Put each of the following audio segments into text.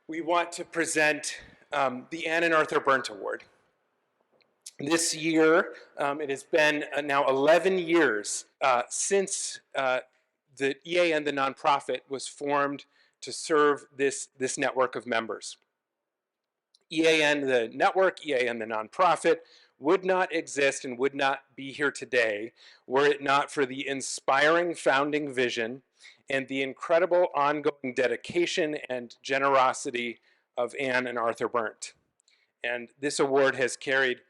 we want to present the Anne Arthur Berndt Award. This year, it has been now 11 years since the EAN, the nonprofit, was formed to serve this network of members. EAN, the network, EAN, the nonprofit, would not exist and would not be here today were it not for the inspiring founding vision and the incredible ongoing dedication and generosity of Anne and Arthur Berndt. And this award has carried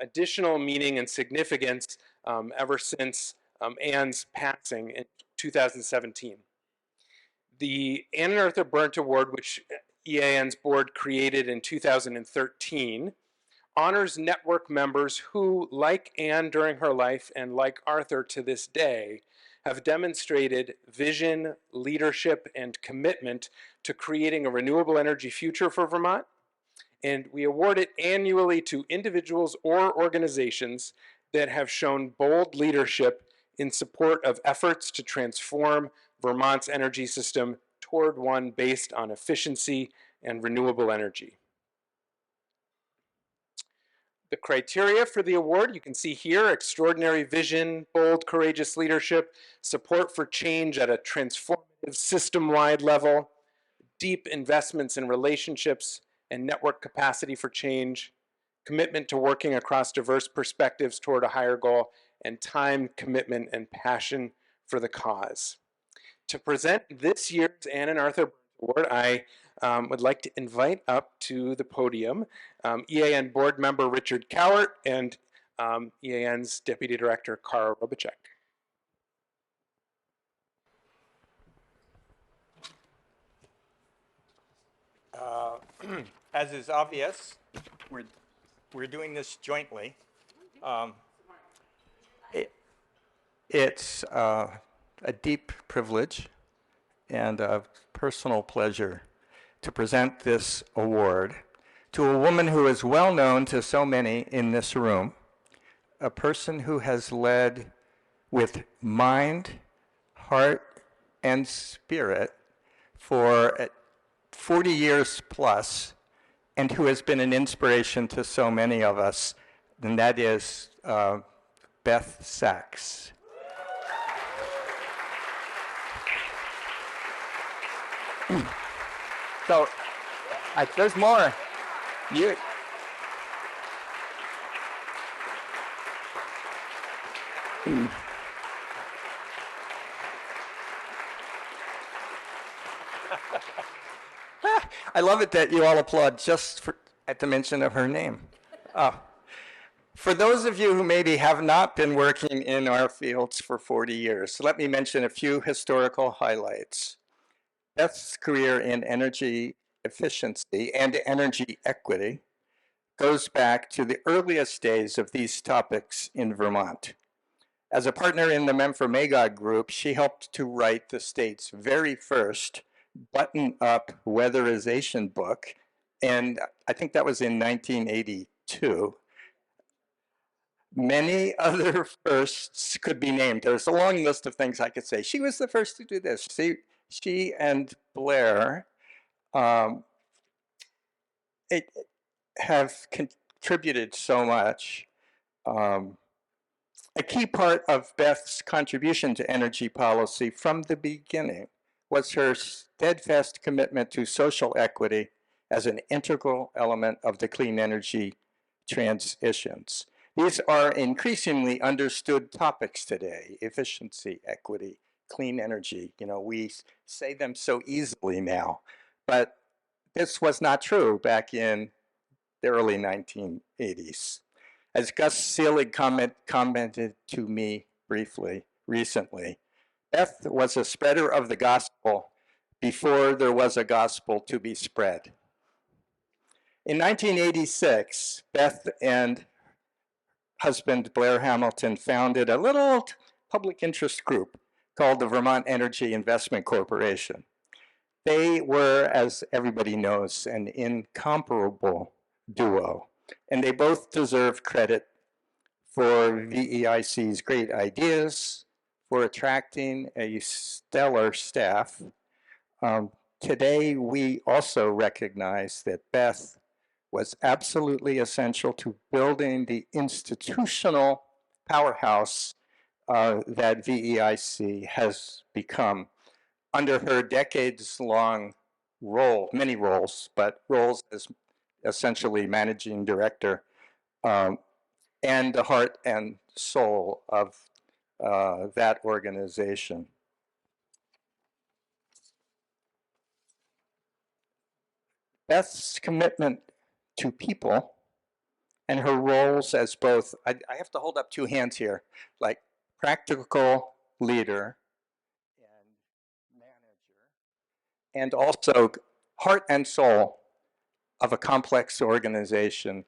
additional meaning and significance ever since Anne's passing in 2017. The Anne and Arthur Berndt Award, which EAN's board created in 2013, honors network members who, like Anne during her life and like Arthur to this day, have demonstrated vision, leadership, and commitment to creating a renewable energy future for Vermont. And we award it annually to individuals or organizations that have shown bold leadership in support of efforts to transform Vermont's energy system toward one based on efficiency and renewable energy. The criteria for the award you can see here: extraordinary vision, bold, courageous leadership, support for change at a transformative system-wide level, deep investments in relationships and network capacity for change, commitment to working across diverse perspectives toward a higher goal, and time, commitment, and passion for the cause. To present this year's Anne and Arthur Award, I would like to invite up to the podium EAN board member Richard Cowart and EAN's deputy director Kara Robacek. As is obvious, we're doing this jointly. It's a deep privilege and a personal pleasure to present this award to a woman who is well known to so many in this room, a person who has led with mind, heart, and spirit for 40 years plus, and who has been an inspiration to so many of us, and that is Beth Sachs. So, there's more. I love it that you all applaud just at the mention of her name. For those of you who maybe have not been working in our fields for 40 years, let me mention a few historical highlights. Beth's career in energy efficiency and energy equity goes back to the earliest days of these topics in Vermont. As a partner in the Memphremagog group, she helped to write the state's very first button-up weatherization book, and I think that was in 1982. Many other firsts could be named. There's a long list of things I could say. She was the first to do this. She and Blair have contributed so much. A key part of Beth's contribution to energy policy from the beginning was her steadfast commitment to social equity as an integral element of the clean energy transitions. These are increasingly understood topics today: efficiency, equity, clean energy. You know, we say them so easily now, but this was not true back in the early 1980s. As Gus Seelig commented to me briefly recently, Beth was a spreader of the gospel before there was a gospel to be spread. In 1986, Beth and husband Blair Hamilton founded a little public interest group called the Vermont Energy Investment Corporation. They were, as everybody knows, an incomparable duo, and they both deserve credit for VEIC's great ideas, for attracting a stellar staff today we also recognize that Beth was absolutely essential to building the institutional powerhouse that VEIC has become under her decades-long role, many roles, but roles as essentially managing director, and the heart and soul of that organization. Beth's commitment to people and her roles as both, I have to hold up two hands here, like practical leader and manager, and also heart and soul of a complex organization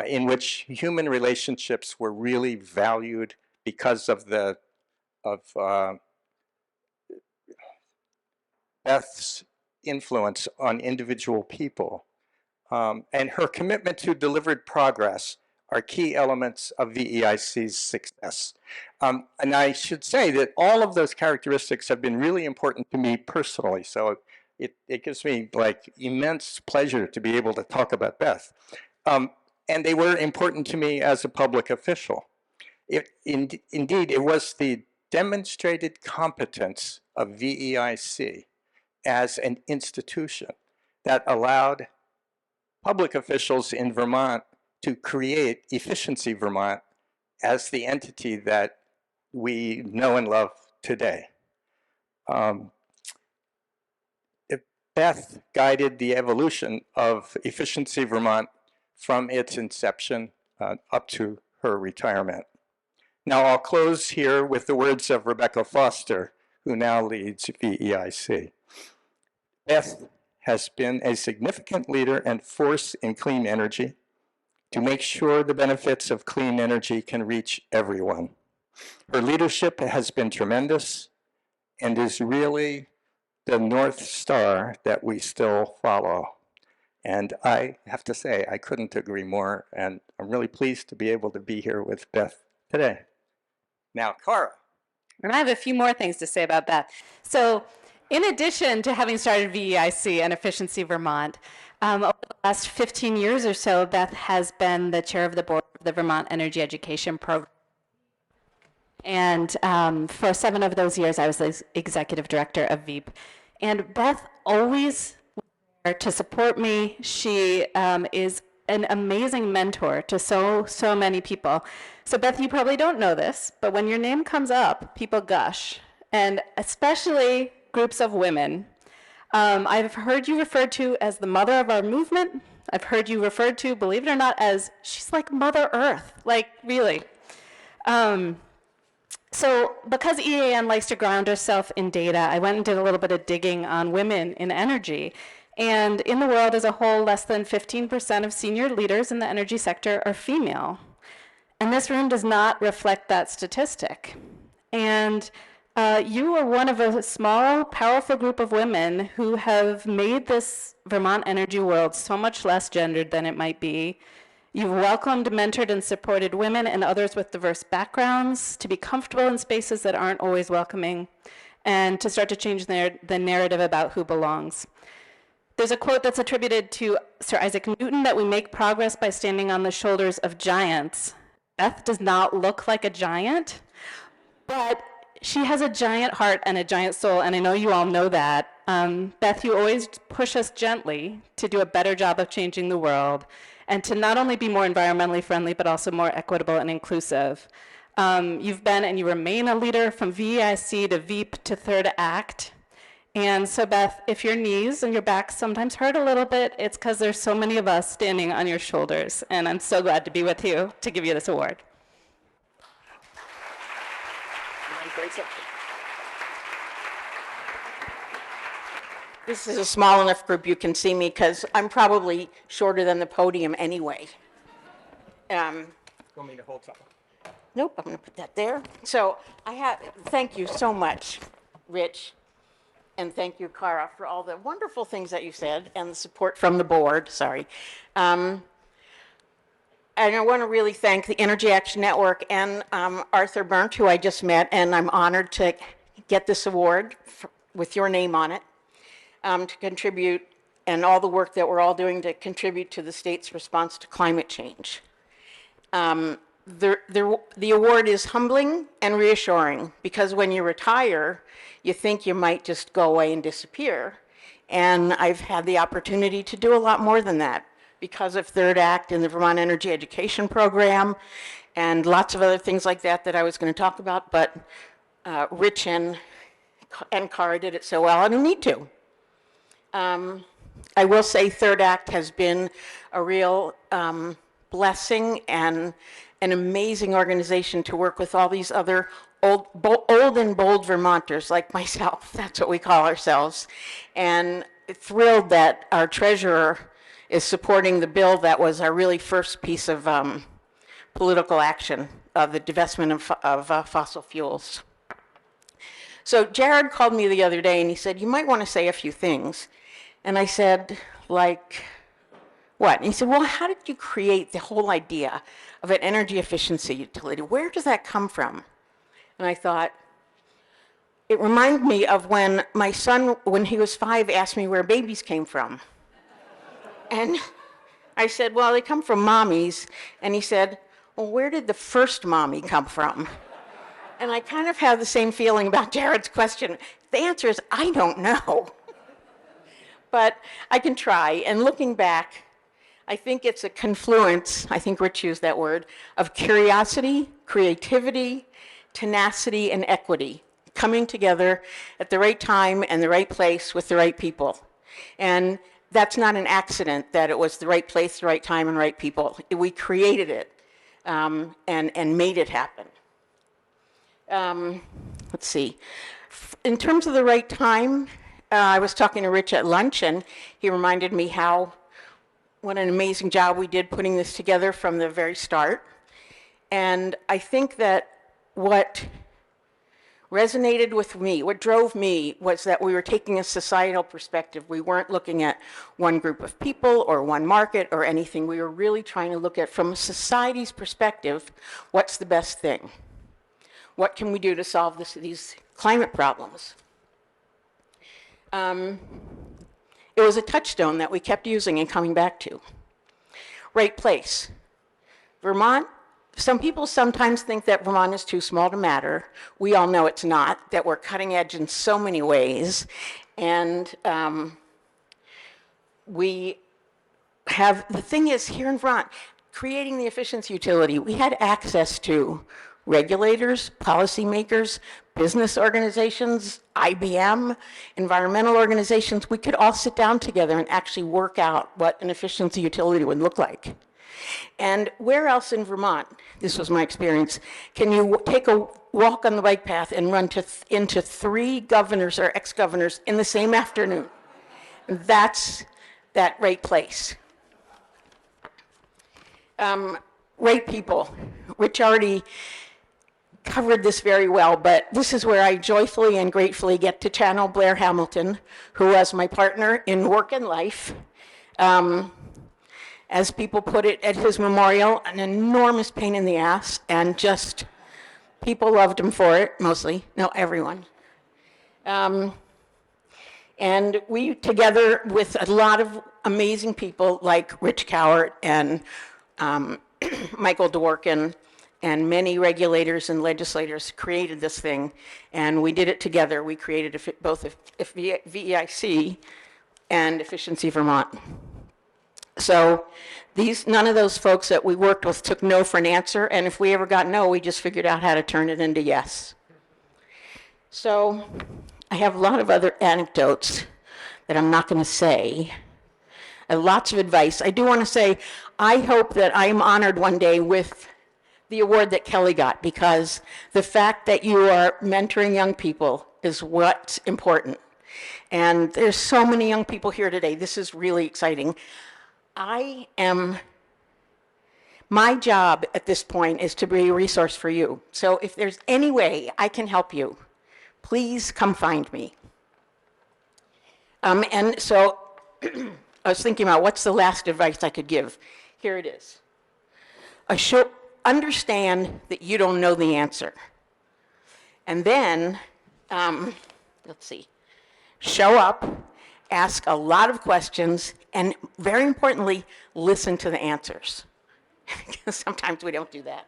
in which human relationships were really valued because of Beth's influence on individual people. And her commitment to delivered progress are key elements of VEIC's success. And I should say that all of those characteristics have been really important to me personally. So it gives me like immense pleasure to be able to talk about Beth. And they were important to me as a public official. Indeed, it was the demonstrated competence of VEIC as an institution that allowed public officials in Vermont to create Efficiency Vermont as the entity that we know and love today. Beth guided the evolution of Efficiency Vermont from its inception up to her retirement. Now I'll close here with the words of Rebecca Foster, who now leads VEIC. Beth has been a significant leader and force in clean energy to make sure the benefits of clean energy can reach everyone. Her leadership has been tremendous and is really the North Star that we still follow. And I have to say, I couldn't agree more, and I'm really pleased to be able to be here with Beth today. Now, Cara. And I have a few more things to say about Beth. So, in addition to having started VEIC and Efficiency Vermont, over the last 15 years or so, Beth has been the chair of the board of the Vermont Energy Education Program. And for 7 of those years, I was the executive director of VEEP. And Beth always was there to support me. She is an amazing mentor to so many people. So Beth, you probably don't know this, but when your name comes up, people gush, and especially groups of women. I've heard you referred to as the mother of our movement. I've heard you referred to, believe it or not, as she's like Mother Earth, like really. So because EAN likes to ground herself in data, I went and did a little bit of digging on women in energy. And in the world as a whole, less than 15% of senior leaders in the energy sector are female. And this room does not reflect that statistic. And you are one of a small, powerful group of women who have made this Vermont energy world so much less gendered than it might be. You've welcomed, mentored, and supported women and others with diverse backgrounds to be comfortable in spaces that aren't always welcoming, and to start to change the narrative about who belongs. There's a quote that's attributed to Sir Isaac Newton that we make progress by standing on the shoulders of giants. Beth does not look like a giant, but she has a giant heart and a giant soul, and I know you all know that. Beth, you always push us gently to do a better job of changing the world, and to not only be more environmentally friendly, but also more equitable and inclusive. You've been and you remain a leader from VEIC to VEEP to Third Act. And so Beth, if your knees and your back sometimes hurt a little bit, it's because there's so many of us standing on your shoulders. And I'm so glad to be with you to give you this award. This is a small enough group you can see me because I'm probably shorter than the podium anyway. Want me to hold something? Nope, I'm going to put that there. So thank you so much, Rich, and thank you, Cara, for all the wonderful things that you said and the support from the board. Sorry. And I want to really thank the Energy Action Network and Arthur Berndt, who I just met, and I'm honored to get this award with your name on it. to contribute, and all the work that we're all doing to contribute to the state's response to climate change. The award is humbling and reassuring, because when you retire, you think you might just go away and disappear. And I've had the opportunity to do a lot more than that because of Third Act and the Vermont Energy Education Program and lots of other things like that that I was going to talk about, but Rich and Cara did it so well, I don't need to. I will say Third Act has been a real blessing and an amazing organization to work with all these other old and bold Vermonters like myself. That's what we call ourselves. And thrilled that our treasurer is supporting the bill that was our really first piece of political action of the divestment of fossil fuels. So Jared called me the other day and he said, you might want to say a few things. And I said, like, what? And he said, well, how did you create the whole idea of an energy efficiency utility? Where does that come from? And I thought, it reminded me of when my son, when he was 5, asked me where babies came from. And I said, well, they come from mommies. And he said, well, where did the first mommy come from? And I kind of have the same feeling about Jared's question. The answer is, I don't know. But I can try. And looking back, I think it's a confluence, I think Rich used that word, of curiosity, creativity, tenacity, and equity coming together at the right time and the right place with the right people. And that's not an accident that it was the right place, the right time, and right people. We created it and made it happen. Let's see. In terms of the right time, I was talking to Rich at lunch, and he reminded me what an amazing job we did putting this together from the very start. And I think that what resonated with me, what drove me, was that we were taking a societal perspective. We weren't looking at one group of people or one market or anything. We were really trying to look at, from a society's perspective, what's the best thing? What can we do to solve these climate problems? It was a touchstone that we kept using and coming back to. Right place. Vermont, some people sometimes think that Vermont is too small to matter. We all know it's not, that we're cutting edge in so many ways. And we have, the thing is, here in Vermont, creating the efficiency utility, we had access to regulators, policymakers, business organizations, IBM, environmental organizations. We could all sit down together and actually work out what an efficiency utility would look like. And where else in Vermont, this was my experience, can you take a walk on the bike path and run into 3 governors or ex-governors in the same afternoon? That's that right place. Right people. Rich already covered this very well, but this is where I joyfully and gratefully get to channel Blair Hamilton, who was my partner in work and life. As people put it at his memorial, an enormous pain in the ass, and just people loved him for it, mostly, no, everyone. And we, together with a lot of amazing people like Rich Cowart and Michael Dworkin, and many regulators and legislators created this thing, and we did it together. We created both VEIC and Efficiency Vermont. So none of those folks that we worked with took no for an answer, and if we ever got no, we just figured out how to turn it into yes. So I have a lot of other anecdotes that I'm not going to say. I have lots of advice. I do want to say, I hope that I am honored one day with the award that Kelly got, because the fact that you are mentoring young people is what's important. And there's so many young people here today. This is really exciting. My job at this point is to be a resource for you. So if there's any way I can help you, please come find me. And so I was thinking about what's the last advice I could give. Here it is. Understand that you don't know the answer. And then, let's see, show up ask a lot of questions, and very importantly, listen to the answers. Because sometimes we don't do that.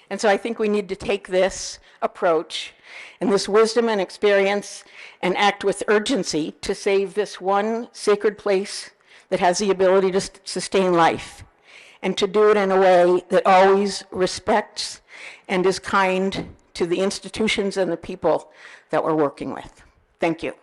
And so I think we need to take this approach and this wisdom and experience and act with urgency to save this one sacred place that has the ability to sustain life, and to do it in a way that always respects and is kind to the institutions and the people that we're working with. Thank you.